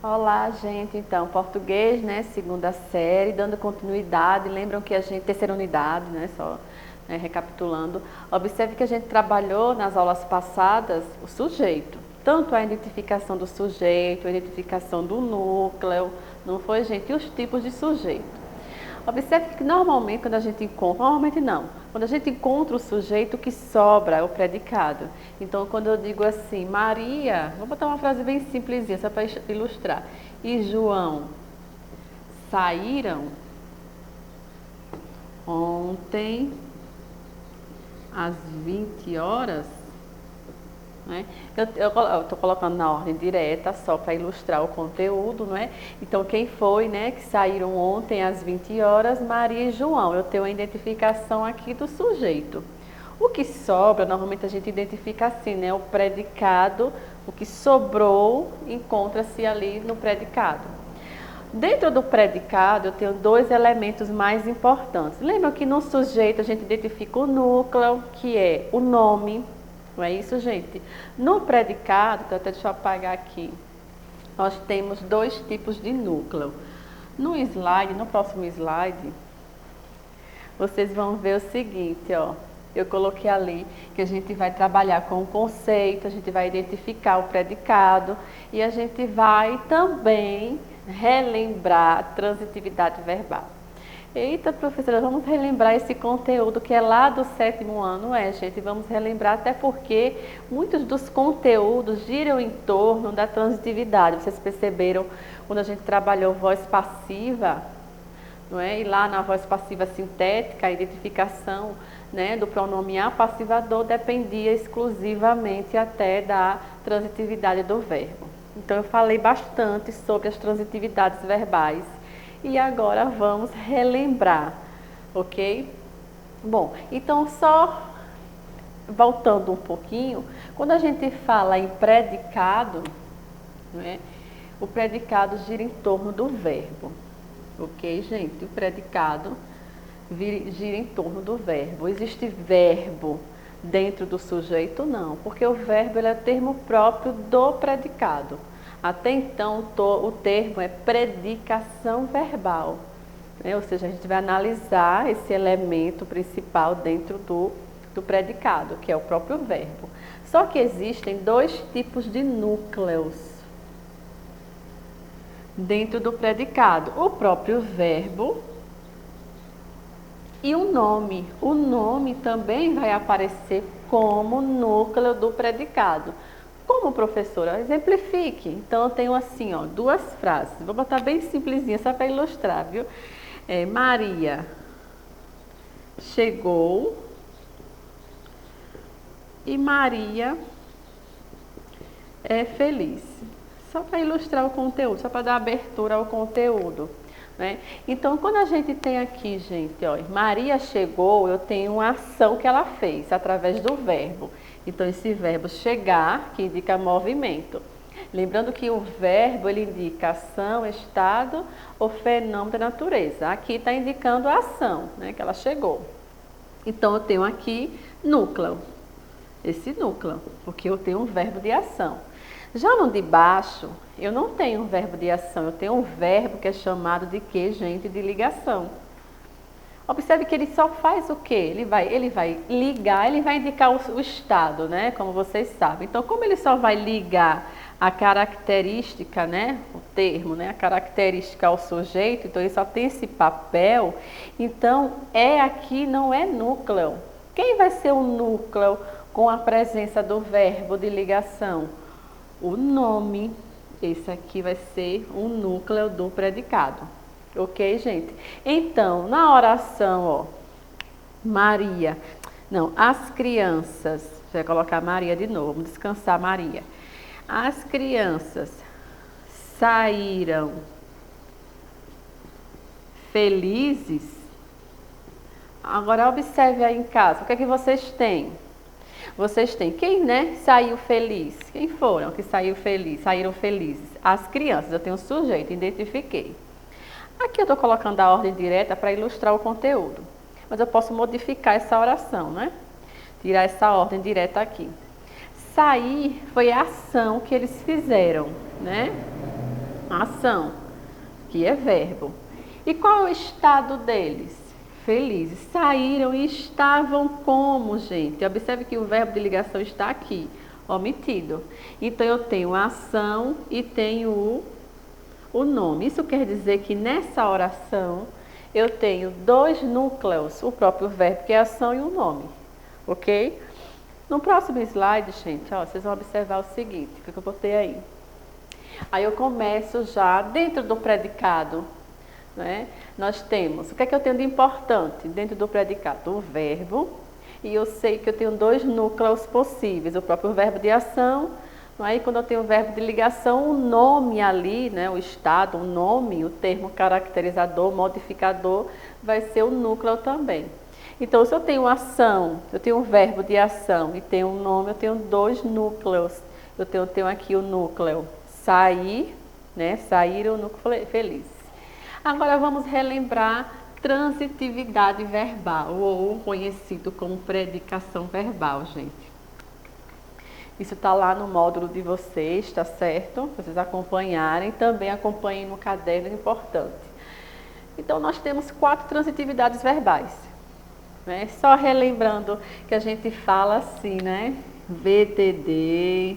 Olá, gente. Então, português, né? Segunda série, dando continuidade. Lembram que a gente, terceira unidade, né? Só, né, recapitulando. Observe que a gente trabalhou nas aulas passadas o sujeito. Tanto a identificação do sujeito, a identificação do núcleo, não foi, gente? E os tipos de sujeito. Observe que normalmente quando a gente encontra, normalmente não, quando a gente encontra o sujeito, o que sobra é o predicado. Então, quando eu digo assim, Maria, vou botar uma frase bem simplesinha, só para ilustrar. E João saíram ontem às 20 horas. Né? Eu estou colocando na ordem direta só para ilustrar o conteúdo, não é? Então, quem foi, né, que saíram ontem às 20 horas? Maria e João. Eu tenho a identificação aqui do sujeito. O que sobra, normalmente a gente identifica assim, né? O predicado, o que sobrou, encontra-se ali no predicado. Dentro do predicado, eu tenho dois elementos mais importantes. Lembra que no sujeito a gente identifica o núcleo, que é o nome. Não é isso, gente? No predicado, então até deixa eu apagar aqui, nós temos dois tipos de núcleo. No slide, no próximo slide, vocês vão ver o seguinte, ó. Eu coloquei ali que a gente vai trabalhar com o conceito, a gente vai identificar o predicado e a gente vai também relembrar a transitividade verbal. Eita, professora, vamos relembrar esse conteúdo que é lá do 7º ano, gente? Vamos relembrar até porque muitos dos conteúdos giram em torno da transitividade. Vocês perceberam quando a gente trabalhou voz passiva, não é? E lá na voz passiva sintética, a identificação, né, do pronome apassivador dependia exclusivamente até da transitividade do verbo. Então, eu falei bastante sobre as transitividades verbais. E agora vamos relembrar, ok? Bom, então só voltando um pouquinho, quando a gente fala em predicado, né, o predicado gira em torno do verbo, ok, gente? O predicado gira em torno do verbo. Existe verbo dentro do sujeito? Não, porque o verbo ele é termo próprio do predicado. Até então, o termo é predicação verbal, né? Ou seja, a gente vai analisar esse elemento principal dentro do predicado, que é o próprio verbo. Só que existem dois tipos de núcleos dentro do predicado: o próprio verbo e o nome. O nome também vai aparecer como núcleo do predicado. Como, professora? Exemplifique. Então, eu tenho assim, ó, duas frases. Vou botar bem simplesinha, só para ilustrar, viu? Maria chegou e Maria é feliz. Só para ilustrar o conteúdo, só para dar abertura ao conteúdo, né? Então, quando a gente tem aqui, gente, ó, Maria chegou, eu tenho uma ação que ela fez através do verbo. Então, esse verbo chegar, que indica movimento. Lembrando que o verbo, ele indica ação, estado ou fenômeno da natureza. Aqui está indicando a ação, né, que ela chegou. Então, eu tenho aqui núcleo. Esse núcleo, porque eu tenho um verbo de ação. Já no de baixo, eu não tenho um verbo de ação, eu tenho um verbo que é chamado de quê, gente? De ligação. Observe que ele só faz o quê? Ele vai ligar, ele vai indicar o estado, né? Como vocês sabem. Então, como ele só vai ligar a característica, né? O termo, né? A característica ao sujeito, então ele só tem esse papel. Então, aqui não é núcleo. Quem vai ser o núcleo com a presença do verbo de ligação? O nome. Esse aqui vai ser o núcleo do predicado. Ok, gente? Então, na oração, ó, Maria, não, as crianças, você vai colocar Maria de novo, vamos descansar Maria. As crianças saíram felizes. Agora, observe aí em casa, o que é que vocês têm? Vocês têm quem, né, saiu feliz? Quem foram que saíram felizes? As crianças, eu tenho um sujeito, identifiquei. Aqui eu estou colocando a ordem direta para ilustrar o conteúdo. Mas eu posso modificar essa oração, né? Tirar essa ordem direta aqui. Sair foi a ação que eles fizeram, né? Ação, que é verbo. E qual é o estado deles? Felizes. Saíram e estavam como, gente? Observe que o verbo de ligação está aqui, omitido. Então, eu tenho a ação e tenho o nome. Isso quer dizer que nessa oração eu tenho dois núcleos, o próprio verbo, que é a ação, e o nome. Ok? No próximo slide, gente, ó, vocês vão observar o seguinte, o que eu botei aí. Aí eu começo já dentro do predicado, né? Nós temos, o que é que eu tenho de importante dentro do predicado? O verbo, e eu sei que eu tenho dois núcleos possíveis, o próprio verbo de ação, aí quando eu tenho o verbo de ligação, o nome ali, né, o estado, o nome, o termo caracterizador, modificador, vai ser o núcleo também. Então, se eu tenho ação, eu tenho um verbo de ação e tenho um nome, eu tenho dois núcleos. Eu tenho aqui o núcleo sair, né? Sair o núcleo feliz. Agora vamos relembrar transitividade verbal, ou conhecido como predicação verbal, gente. Isso está lá no módulo de vocês, tá certo? Vocês acompanharem, também acompanhem no caderno, é importante. Então, nós temos 4 transitividades verbais. Né? Só relembrando que a gente fala assim, né? VTD.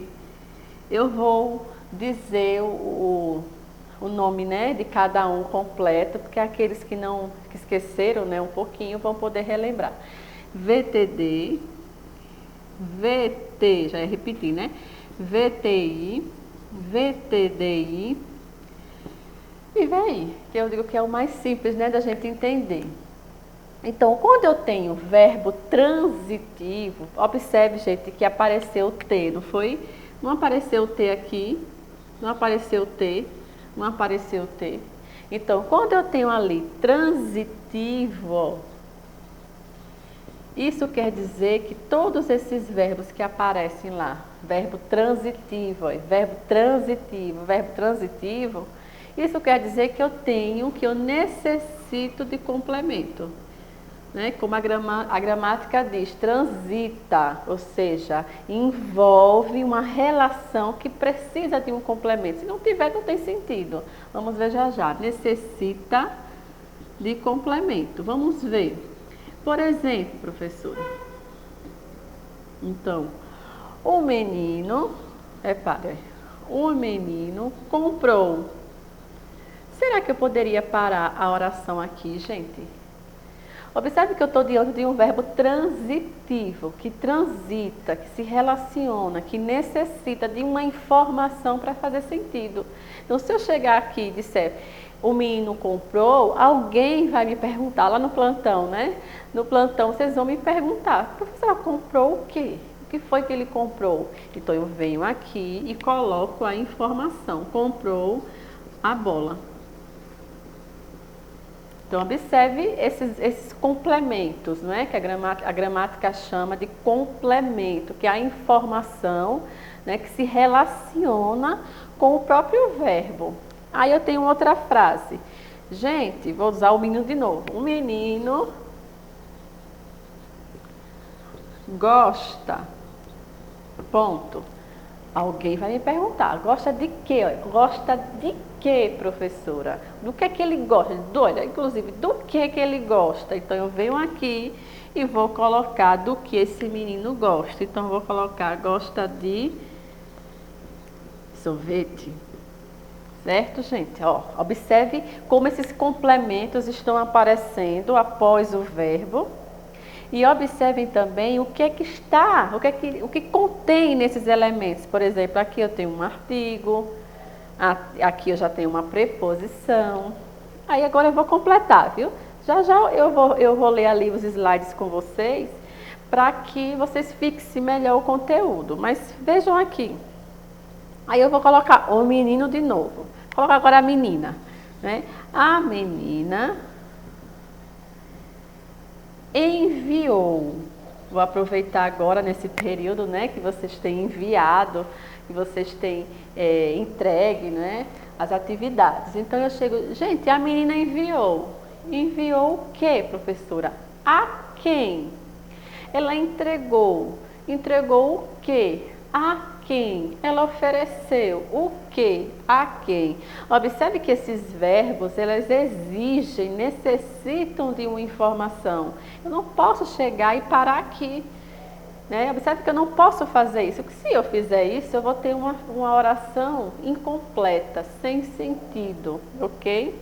Eu vou dizer o nome, né, de cada um completo, porque aqueles que esqueceram, né, um pouquinho vão poder relembrar. VTD, VT, já ia repetir, né? VTI, VTDI e VI, que eu digo que é o mais simples, né, da gente entender. Então, quando eu tenho verbo transitivo, observe, gente, que apareceu o T, não foi? Não apareceu o T aqui, não apareceu o T, não apareceu o T. Então, quando eu tenho ali transitivo, isso quer dizer que todos esses verbos que aparecem lá, verbo transitivo, verbo transitivo, isso quer dizer que eu necessito de complemento. Né? Como a gramática diz, transita, ou seja, envolve uma relação que precisa de um complemento. Se não tiver, não tem sentido. Vamos ver já já. Necessita de complemento. Vamos ver. Por exemplo, professora. Então, o menino, repare, o menino comprou. Será que eu poderia parar a oração aqui, gente? Observe que eu estou diante de um verbo transitivo, que transita, que se relaciona, que necessita de uma informação para fazer sentido. Então, se eu chegar aqui e disser, o menino comprou, alguém vai me perguntar lá no plantão, né? No plantão, vocês vão me perguntar, professora, comprou o quê? O que foi que ele comprou? Então, eu venho aqui e coloco a informação, comprou a bola. Então, observe esses complementos, não é? Que a gramática chama de complemento, que é a informação, né, que se relaciona com o próprio verbo. Aí eu tenho outra frase. Gente, vou usar o menino de novo. O menino gosta. Ponto. Alguém vai me perguntar, gosta de quê? Gosta de quê, professora? Do que é que ele gosta? Olha, inclusive, do que é que ele gosta? Então, eu venho aqui e vou colocar do que esse menino gosta. Então, eu vou colocar, gosta de sorvete. Certo, gente? Ó, observe como esses complementos estão aparecendo após o verbo. E observem também o que é que está, o que contém nesses elementos. Por exemplo, aqui eu tenho um artigo, aqui eu já tenho uma preposição. Aí agora eu vou completar, viu? Já já eu vou ler ali os slides com vocês, para que vocês fixem melhor o conteúdo. Mas vejam aqui. Aí eu vou colocar o menino de novo. Vou colocar agora a menina, né? A menina enviou. Vou aproveitar agora nesse período, né, que vocês têm enviado, que vocês têm entregue, né, as atividades. Então eu chego, gente, a menina enviou. Enviou o quê, professora? A quem? Ela entregou. Entregou o quê? A quem? Ela ofereceu o quê? A quem? Observe que esses verbos, eles exigem, necessitam de uma informação. Eu não posso chegar e parar aqui. Né? Observe que eu não posso fazer isso, porque se eu fizer isso, eu vou ter uma oração incompleta, sem sentido, ok?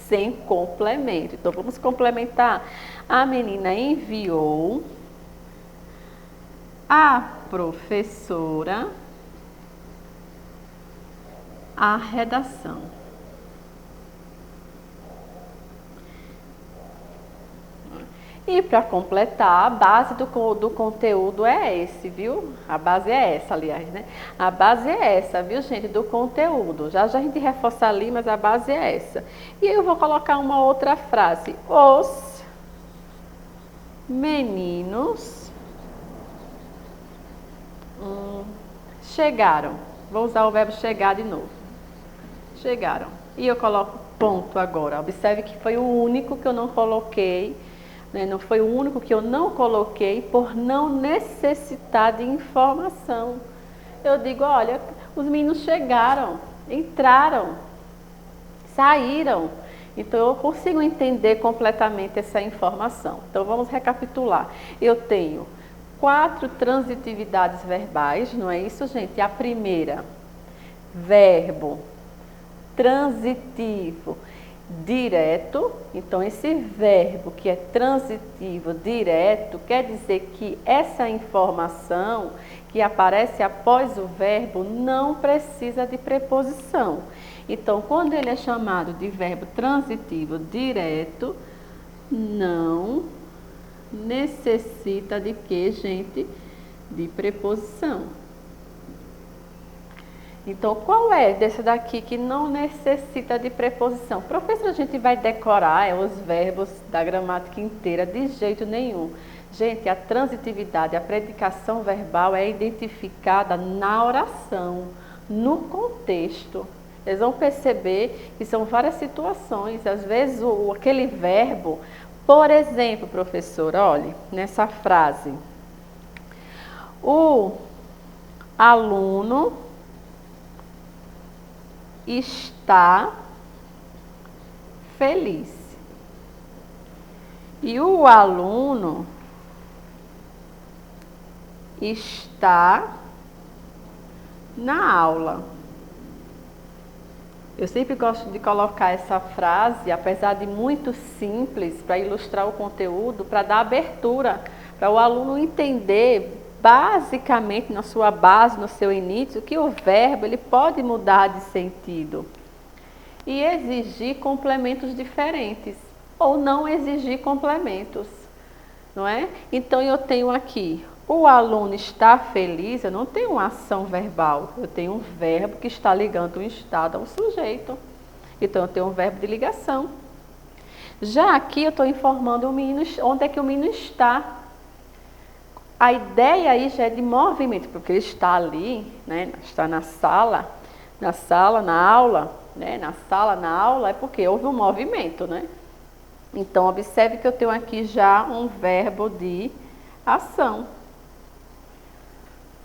Sem complemento. Então, vamos complementar. A menina enviou a professora a redação. E para completar, a base do conteúdo é esse, viu? A base é essa, aliás, né? A base é essa, viu, gente, do conteúdo. Já a gente reforça ali, mas a base é essa. E eu vou colocar uma outra frase. Os meninos chegaram. Vou usar o verbo chegar de novo. Chegaram. E eu coloco ponto agora. Observe que foi o único que eu não coloquei. Não foi o único que eu não coloquei por não necessitar de informação. Eu digo, olha, os meninos chegaram, entraram, saíram. Então, eu consigo entender completamente essa informação. Então, vamos recapitular. Eu tenho 4 transitividades verbais, não é isso, gente? A primeira, verbo transitivo direto. Então, esse verbo que é transitivo direto quer dizer que essa informação que aparece após o verbo não precisa de preposição. Então, quando ele é chamado de verbo transitivo direto, não necessita de quê, gente? De preposição. Então, qual é desse daqui que não necessita de preposição? Professor, a gente vai decorar os verbos da gramática inteira? De jeito nenhum. Gente, a transitividade, a predicação verbal é identificada na oração, no contexto. Eles vão perceber que são várias situações. Às vezes, aquele verbo, por exemplo, professor, olhe, nessa frase. O aluno está feliz. E o aluno está na aula. Eu sempre gosto de colocar essa frase, apesar de muito simples, para ilustrar o conteúdo, para dar abertura, para o aluno entender basicamente na sua base, no seu início, que o verbo ele pode mudar de sentido e exigir complementos diferentes ou não exigir complementos, não é? Então eu tenho aqui, o aluno está feliz, eu não tenho uma ação verbal, eu tenho um verbo que está ligando um estado ao sujeito. Então eu tenho um verbo de ligação. Já aqui eu estou informando o menino onde é que o menino está. A ideia aí já é de movimento, porque ele está ali, né? Está na sala, na aula, né? Na sala, na aula, é porque houve um movimento, né? Então, observe que eu tenho aqui já um verbo de ação.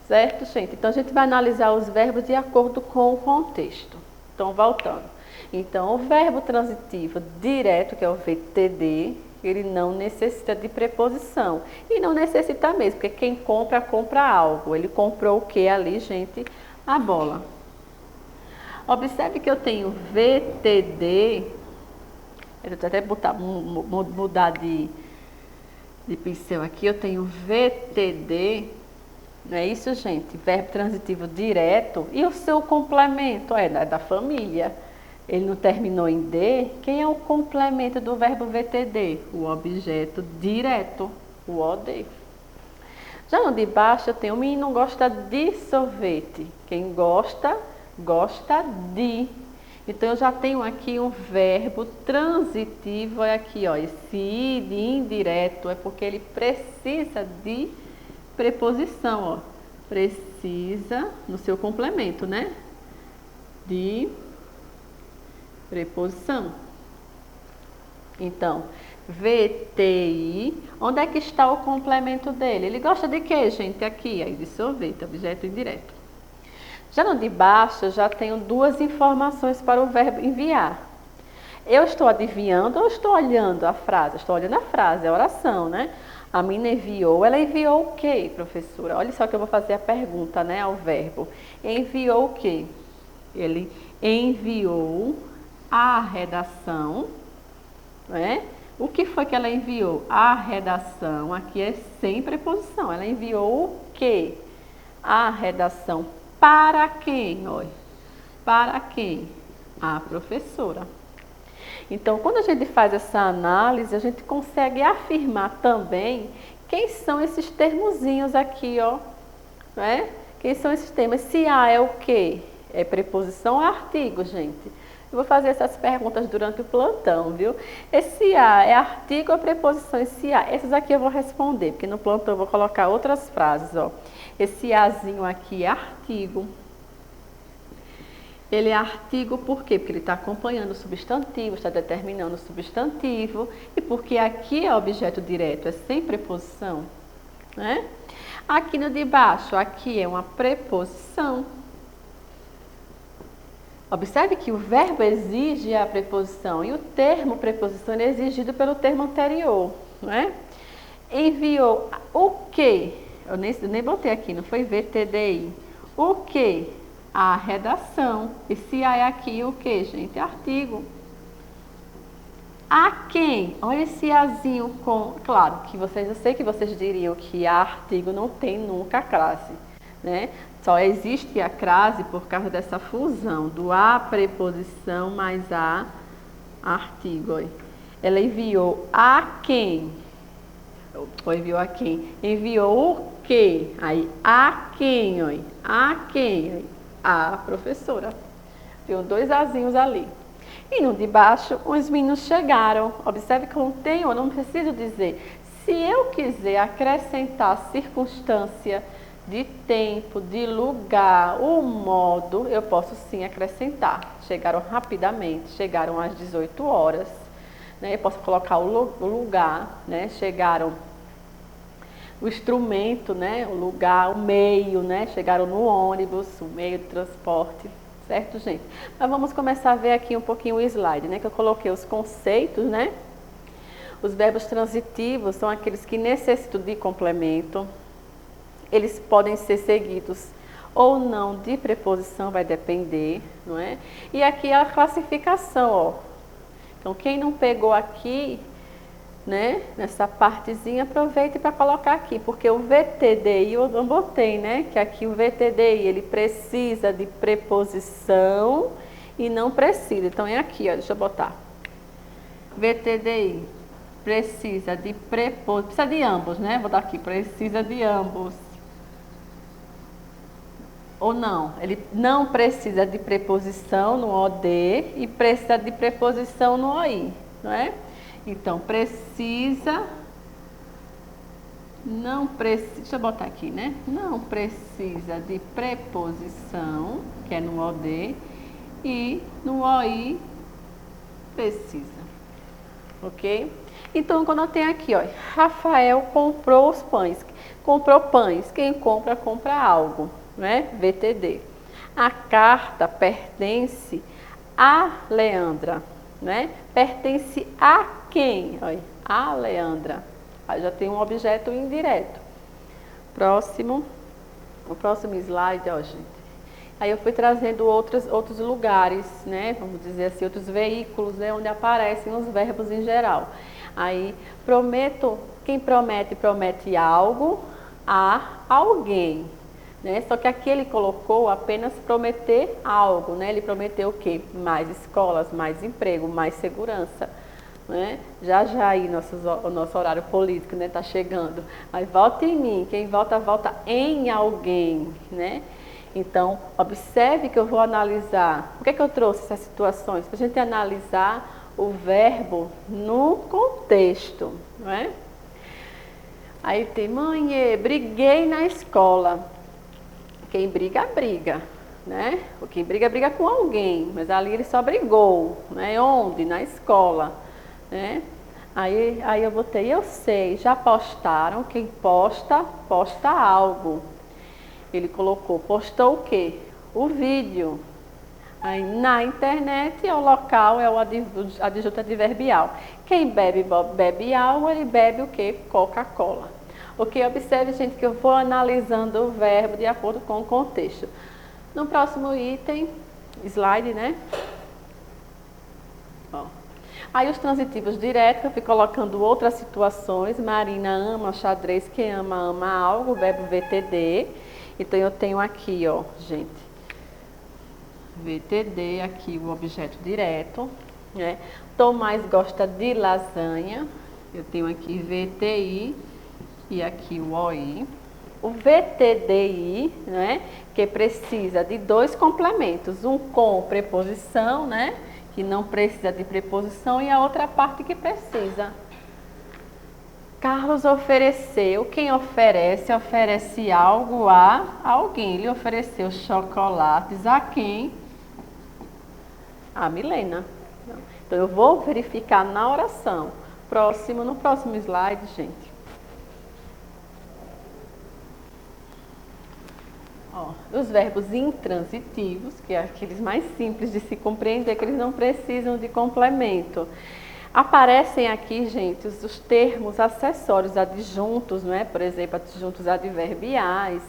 Certo, gente? Então, a gente vai analisar os verbos de acordo com o contexto. Então, voltando. Então, o verbo transitivo direto, que é o VTD, ele não necessita de preposição. E não necessita mesmo, porque quem compra, compra algo. Ele comprou o que ali, gente? A bola. Observe que eu tenho VTD. Eu vou até mudar de pincel aqui. Eu tenho VTD. Não é isso, gente? Verbo transitivo direto. E o seu complemento? É da família. Ele não terminou em D. Quem é o complemento do verbo VTD? O objeto direto, o OD. Já no de baixo eu tenho, o menino gosta de sorvete. Quem gosta, gosta de. Então eu já tenho aqui um verbo transitivo, é aqui, ó. Esse id indireto é porque ele precisa de preposição, ó. Precisa, no seu complemento, né? De preposição. Então, VTI, onde é que está o complemento dele? Ele gosta de quê, gente? Aqui, aí de sorvete, objeto indireto. Já no de baixo, eu já tenho duas informações para o verbo enviar. Eu estou adivinhando ou estou olhando a frase? Estou olhando a frase, a oração, né? A menina enviou, ela enviou o quê, professora? Olha só que eu vou fazer a pergunta, né, ao verbo. Enviou o quê? Ele enviou a redação, né? O que foi que ela enviou? A redação, aqui é sem preposição. Ela enviou o quê? A redação para quem? Olha, para quem? A professora. Então, quando a gente faz essa análise, a gente consegue afirmar também quem são esses termozinhos aqui, ó. Né? Quem são esses termos? Se a é o quê? É preposição ou artigo, gente? Eu vou fazer essas perguntas durante o plantão, viu? Esse a é artigo ou preposição? Esse a, essas aqui eu vou responder, porque no plantão eu vou colocar outras frases, ó. Esse azinho aqui é artigo. Ele é artigo por quê? Porque ele está acompanhando o substantivo, está determinando o substantivo, e porque aqui é objeto direto, é sem preposição, né? Aqui no de baixo, aqui é uma preposição. Observe que o verbo exige a preposição, e o termo preposição é exigido pelo termo anterior, não é? Enviou o quê? Eu nem botei aqui, não foi VTDI. O quê? A redação. Esse a é aqui o que, gente? Artigo. A quem? Olha esse azinho com... Claro que vocês, eu sei que vocês diriam que a artigo não tem nunca a crase, né? Só existe a crase por causa dessa fusão do a preposição mais a artigo. Olha. Ela enviou a quem? Ou enviou a quem? Enviou o quê? Aí, a quem? Olha. A quem? Olha. A professora. Tem dois azinhos ali. E no de baixo, os meninos chegaram. Observe que eu tenho, eu não preciso dizer. Se eu quiser acrescentar circunstância de tempo, de lugar, o modo, eu posso sim acrescentar. Chegaram rapidamente, chegaram às 18 horas. Né? Eu posso colocar o lugar, né? Chegaram o instrumento, né? O lugar, o meio, né? Chegaram no ônibus, o meio de transporte, certo, gente? Mas vamos começar a ver aqui um pouquinho o slide, né? Que eu coloquei os conceitos, né? Os verbos transitivos são aqueles que necessitam de complemento. Eles podem ser seguidos ou não de preposição, vai depender, não é? E aqui a classificação, ó. Então, quem não pegou aqui, né, nessa partezinha, aproveite para colocar aqui, porque o VTDI eu não botei, né, que aqui o VTDI, ele precisa de preposição e não precisa, então é aqui, ó, deixa eu botar, VTDI precisa de preposição, precisa de ambos, né, vou dar aqui, precisa de ambos, ou não, ele não precisa de preposição no OD e precisa de preposição no OI, não é? Então, precisa, não precisa, deixa eu botar aqui, né? Não precisa de preposição, que é no OD, e no OI precisa, ok? Então, quando eu tenho aqui, ó, Rafael comprou os pães, comprou pães, quem compra, compra algo, né? VTD. A carta pertence a Leandra, né? Pertence a quem? Olha, a Leandra. Aí já tem um objeto indireto. Próximo. O próximo slide, ó, gente. Aí eu fui trazendo outros lugares, né? Vamos dizer assim, outros veículos, né? Onde aparecem os verbos em geral. Aí, prometo, quem promete, promete algo a alguém. Né? Só que aqui ele colocou apenas prometer algo, né? Ele prometeu o quê? Mais escolas, mais emprego, mais segurança, né? Já aí o nosso horário político, né, tá chegando. Mas volta em mim, quem volta, volta em alguém, né? Então, observe que eu vou analisar. Por que eu trouxe essas situações? Para a gente analisar o verbo no contexto, não é? Aí tem, mãe, briguei na escola. Quem briga, briga, né? Quem briga, briga com alguém, mas ali ele só brigou, né? Onde? Na escola, né? Aí eu botei, eu sei, já postaram, quem posta, posta algo. Ele colocou, postou o quê? o vídeo. Aí, na internet, o local é o adjunto adverbial. Quem bebe, bebe água, ele bebe o quê? Coca-Cola. Ok? Observe, gente, que eu vou analisando o verbo de acordo com o contexto. No próximo item, slide, né? Ó. Aí os transitivos diretos, eu fui colocando outras situações. Marina ama xadrez, quem ama, ama algo, verbo VTD. Então eu tenho aqui, ó, gente, VTD, aqui o objeto direto, né? Tomás gosta de lasanha, eu tenho aqui VTI e aqui o OI. O VTDI, né, que precisa de dois complementos, um com preposição, né, que não precisa de preposição, e a outra parte que precisa. Carlos ofereceu, quem oferece, oferece algo a alguém. Ele ofereceu chocolates a quem? A Milena. Então eu vou verificar na oração. No próximo slide, gente. Ó, os verbos intransitivos, que é aqueles mais simples de se compreender, que eles não precisam de complemento. Aparecem aqui, gente, os termos acessórios adjuntos, não é? Por exemplo, adjuntos adverbiais.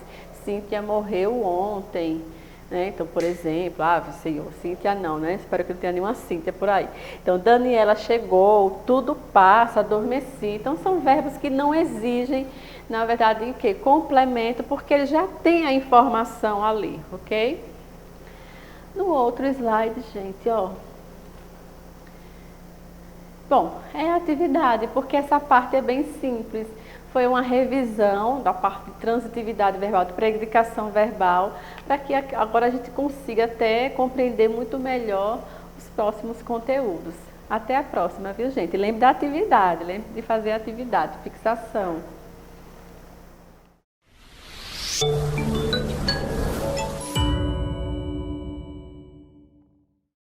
Cíntia morreu ontem, né? Então, por exemplo, Senhor, Cíntia não, né? Espero que não tenha nenhuma Cíntia por aí. Então, Daniela chegou, tudo passa, adormeci. Então, são verbos que não exigem, na verdade, o quê? Complemento, porque ele já tem a informação ali, ok? No outro slide, gente, ó. Bom, é atividade, porque essa parte é bem simples. Foi uma revisão da parte de transitividade verbal, de predicação verbal, para que agora a gente consiga até compreender muito melhor os próximos conteúdos. Até a próxima, viu, gente? Lembre da atividade, lembre de fazer a atividade, fixação.